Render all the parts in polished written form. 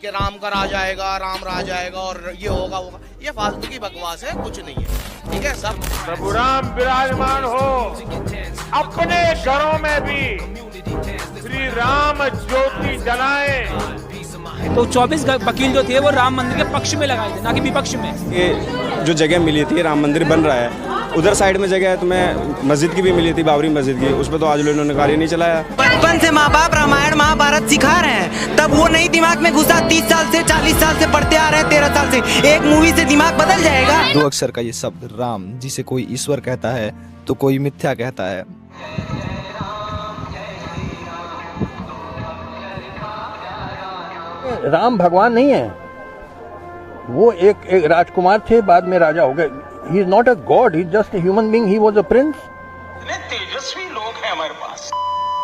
कि राम का राज आएगा, राम राज आएगा और ये होगा होगा, ये फालतू की बकवास है, कुछ नहीं है। ठीक है सब प्रभु राम विराजमान हो, अपने घरों में भी श्री राम ज्योति जलाएं। तो 24 वकील जो थे वो राम मंदिर के पक्ष में लगाए थे, ना कि विपक्ष में। ये जो जगह मिली थी, राम मंदिर बन रहा है, उधर साइड में जगह है, तुम्हें मस्जिद की भी मिली थी, बाबरी मस्जिद की, उस पर तो आज लोग इन्होंने कार्य नहीं चलाया। बचपन से माँ बाप रामायण महाभारत सिखा रहे हैं, तब वो नहीं दिमाग में घुसा। 30 साल से 40 साल से पढ़ते आ रहे हैं, 13 साल से, एक मूवी से दिमाग बदल जाएगा। 2 अक्षर का ये शब्द राम, जिसे कोई ईश्वर कहता है तो कोई मिथ्या कहता है। राम भगवान नहीं है, वो एक राजकुमार थे, बाद में राजा हो गए। He is not a God, he is just a human being, he was a prince. इतने तेजस्वी लोग हैं हमारे पास।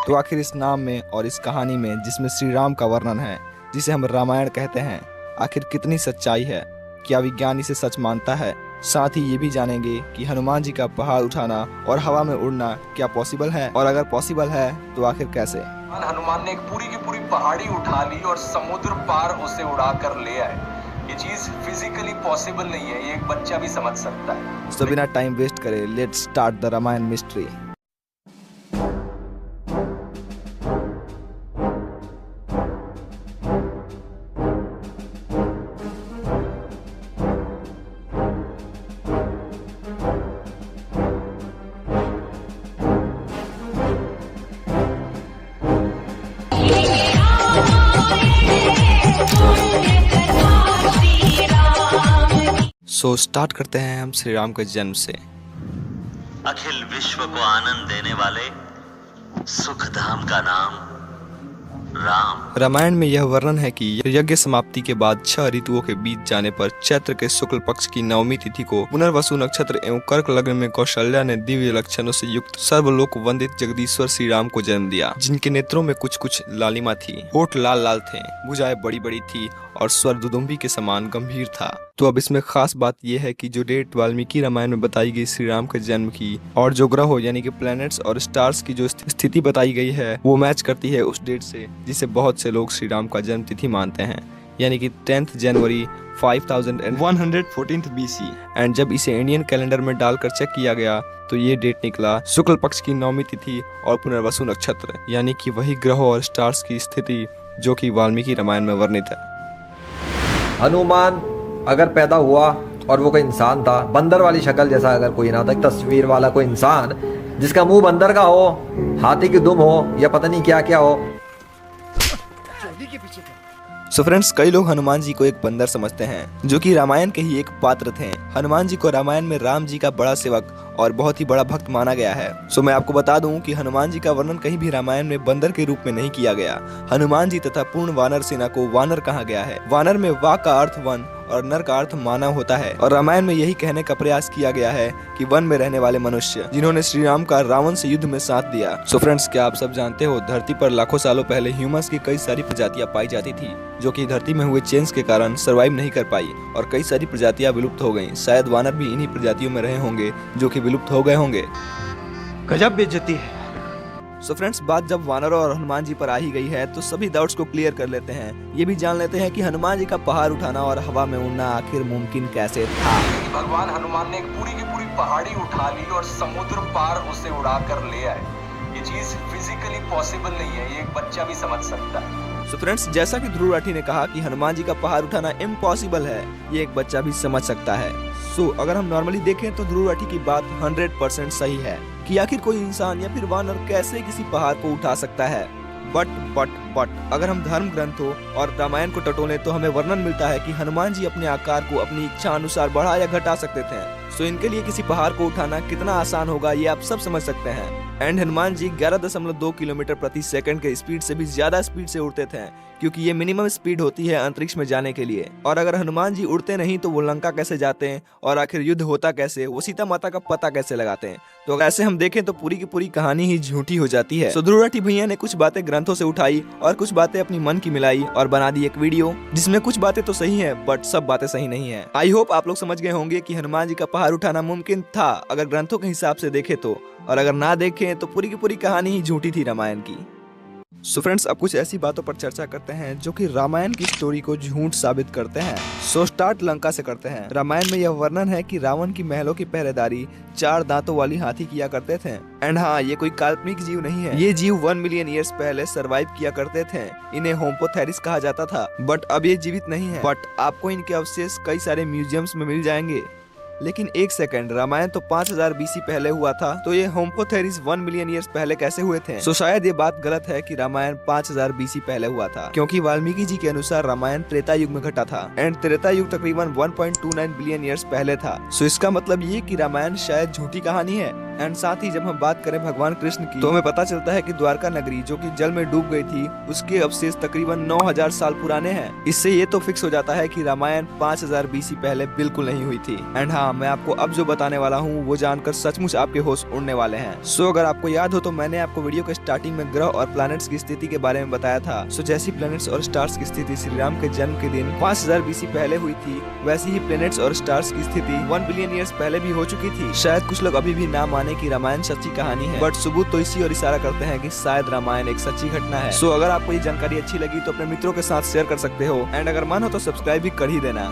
तो आखिर इस नाम में और इस कहानी में जिसमें श्री राम का वर्णन है, जिसे हम रामायण कहते हैं, आखिर कितनी सच्चाई है? क्या विज्ञान इसे सच मानता है? साथ ही ये भी जानेंगे कि हनुमान जी का पहाड़ उठाना और हवा में उड़ना क्या पॉसिबल है, और अगर पॉसिबल है तो आखिर कैसे? हनुमान ने एक पूरी की पूरी पहाड़ी उठा ली और समुद्र पार उसे उड़ा कर ले आए। ये चीज फिजिकली पॉसिबल नहीं है, ये एक बच्चा भी समझ सकता है। तो बिना टाइम वेस्ट करे let's start the Ramayan mystery. So स्टार्ट करते हैं हम श्री राम के जन्म से। अखिल विश्व को आनंद देने वाले सुख धाम का नाम राम। रामायण में यह वर्णन है कि यज्ञ समाप्ति के बाद 6 ऋतुओं के बीत जाने पर चैत्र के शुक्ल पक्ष की नवमी तिथि को पुनर्वसु नक्षत्र एवं कर्क लग्न में कौशल्या ने दिव्य लक्षणों से युक्त सर्वलोक वंदित जगदीश्वर श्री राम को जन्म दिया, जिनके नेत्रों में कुछ कुछ लालिमा थी, होठ लाल लाल थे, भुजाएं बड़ी बड़ी थी और स्वर दुदुम्बी के समान गंभीर था। तो अब इसमें खास बात यह है कि जो डेट वाल्मीकि रामायण में बताई गई श्री राम के जन्म की, और जो ग्रहों यानी कि प्लैनेट्स और स्टार्स की जो स्थिति बताई गई है, वो मैच करती है उस डेट से जिसे बहुत से लोग श्री राम का जन्म तिथि मानते हैं, यानी कि 10 जनवरी 5114 BC। एंड जब इसे इंडियन कैलेंडर में डालकर चेक किया गया तो ये डेट निकला शुक्ल पक्ष की नवमी तिथि और पुनर्वसु नक्षत्र, यानी कि वही ग्रहों और स्टार्स की स्थिति जो कि वाल्मीकि रामायण में वर्णित है। हनुमान अगर पैदा हुआ और वो कोई इंसान था, बंदर वाली शक्ल जैसा अगर कोई ना था, तस्वीर वाला कोई इंसान जिसका मुंह बंदर का हो, हाथी की दुम हो, या पता नहीं क्या क्या हो। सो फ्रेंड्स, कई लोग हनुमान जी को एक बंदर समझते हैं, जो कि रामायण के ही एक पात्र थे। हनुमान जी को रामायण में राम जी का बड़ा सेवक और बहुत ही बड़ा भक्त माना गया है। सो मैं आपको बता दूं कि हनुमान जी का वर्णन कहीं भी रामायण में बंदर के रूप में नहीं किया गया। हनुमान जी तथा पूर्ण वानर सेना को वानर कहा गया है। वानर में वा का अर्थ वन और नर का अर्थ मानव होता है, और रामायण में यही कहने का प्रयास किया गया है कि वन में रहने वाले मनुष्य जिन्होंने श्री राम का रावण से युद्ध में साथ दिया। सो फ्रेंड्स, क्या आप सब जानते हो धरती पर लाखों सालों पहले ह्यूमंस की कई सारी प्रजातियां पाई जाती थी, जो कि धरती में हुए चेंज के कारण सरवाइव नहीं कर पाई और कई सारी प्रजातियां विलुप्त हो गईं। शायद वानर भी इन्हीं प्रजातियों में रहे होंगे जो कि विलुप्त हो गए होंगे। गजब बेइज्जती है। सो फ्रेंड्स, बात जब वानरों और हनुमान जी पर आ ही गई है तो सभी डाउट्स को क्लियर कर लेते हैं। ये भी जान लेते हैं कि हनुमान जी का पहाड़ उठाना और हवा में उड़ना आखिर मुमकिन कैसे था। भगवान हनुमान ने एक पूरी की पूरी पहाड़ी उठा ली और समुद्र पार उसे उड़ा कर ले आए। ये चीज फिजिकली पॉसिबल नहीं है, ये एक बच्चा भी समझ सकता है। सो फ्रेंड्स, जैसा कि ध्रुव राठी ने कहा कि हनुमान जी का पहाड़ उठाना इम्पॉसिबल है, ये एक बच्चा भी समझ सकता है। सो अगर हम नॉर्मली देखें तो ध्रुव राठी की बात 100% सही है कि आखिर कोई इंसान या फिर वानर कैसे किसी पहाड़ को उठा सकता है। बट अगर हम धर्म ग्रंथों और रामायण को टटोलें तो हमें वर्णन मिलता है कि हनुमान जी अपने आकार को अपनी इच्छा अनुसार बढ़ा या घटा सकते थे। सो इनके लिए किसी पहाड़ को उठाना कितना आसान होगा ये आप सब समझ सकते हैं। एंड हनुमान जी 11.2 किलोमीटर प्रति सेकंड के स्पीड से भी ज्यादा स्पीड से उड़ते थे, क्योंकि ये मिनिमम स्पीड होती है अंतरिक्ष में जाने के लिए। और अगर हनुमान जी उड़ते नहीं तो वो लंका कैसे जाते हैं, और आखिर युद्ध होता कैसे, वो सीता माता का पता कैसे लगाते हैं। तो अगर ऐसे हम देखें तो पूरी की पूरी कहानी ही झूठी हो जाती है। सो ध्रुव राठी भैया ने कुछ बातें ग्रंथों से उठाई और कुछ बातें अपनी मन की मिलाई और बना दी एक वीडियो, जिसमें कुछ बातें तो सही है बट सब बातें सही नहीं है। आई होप आप लोग समझ गए होंगे कि हनुमान जी का पहाड़ उठाना मुमकिन था अगर ग्रंथों के हिसाब से देखे तो, और अगर ना देखें तो पूरी की पूरी कहानी ही झूठी थी रामायण की। सो फ्रेंड्स, अब कुछ ऐसी बातों पर चर्चा करते हैं जो कि रामायण की स्टोरी को झूठ साबित करते हैं। सो स्टार्ट लंका से करते हैं। रामायण में यह वर्णन है कि रावण की महलों की पहरेदारी 4 दांतों वाली हाथी किया करते थे। एंड हाँ, ये कोई काल्पनिक जीव नहीं है, ये जीव 1 मिलियन ईयर्स पहले सरवाइव किया करते थे। इन्हें होम्पोथेरिस कहा जाता था, बट अब ये जीवित नहीं है। बट आपको इनके अवशेष कई सारे म्यूजियम्स में मिल जाएंगे। लेकिन एक सेकंड, रामायण तो 5000 BC पहले हुआ था, तो ये होम्पोथेरिस 1 मिलियन ईयर्स पहले कैसे हुए थे? सो शायद ये बात गलत है कि रामायण 5000 BC पहले हुआ था, क्योंकि वाल्मीकि जी के अनुसार रामायण त्रेता युग में घटा था एंड त्रेता युग तकरीबन 1.29 बिलियन ईयर्स पहले था। सो इसका मतलब ये कि रामायण शायद झूठी कहानी है। एंड साथ ही जब हम बात करें भगवान कृष्ण की, तो हमें पता चलता है कि द्वारका नगरी जो कि जल में डूब गई थी, उसके अवशेष तकरीबन 9000 साल पुराने हैं। इससे ये तो फिक्स हो जाता है कि रामायण 5000 BC पहले बिल्कुल नहीं हुई थी। एंड हाँ, मैं आपको अब जो बताने वाला हूँ वो जानकर सचमुच आपके होश उड़ने वाले हैं। सो अगर आपको याद हो तो मैंने आपको वीडियो के स्टार्टिंग में ग्रह और प्लैनेट्स की स्थिति के बारे में बताया था। सो जैसी प्लैनेट्स और स्टार्स की स्थिति श्री राम के जन्म के दिन 5000 BC पहले हुई थी, वैसी ही प्लैनेट्स और स्टार्स की स्थिति 1 बिलियन ईयर्स पहले भी हो चुकी थी। शायद कुछ लोग अभी भी ना माने कि रामायण सच्ची कहानी है, बट सबूत तो इसी और इशारा करते हैं कि शायद रामायण एक सच्ची घटना है। सो अगर आपको ये जानकारी अच्छी लगी तो अपने मित्रों के साथ शेयर कर सकते हो एंड अगर मन हो तो सब्सक्राइब भी कर ही देना।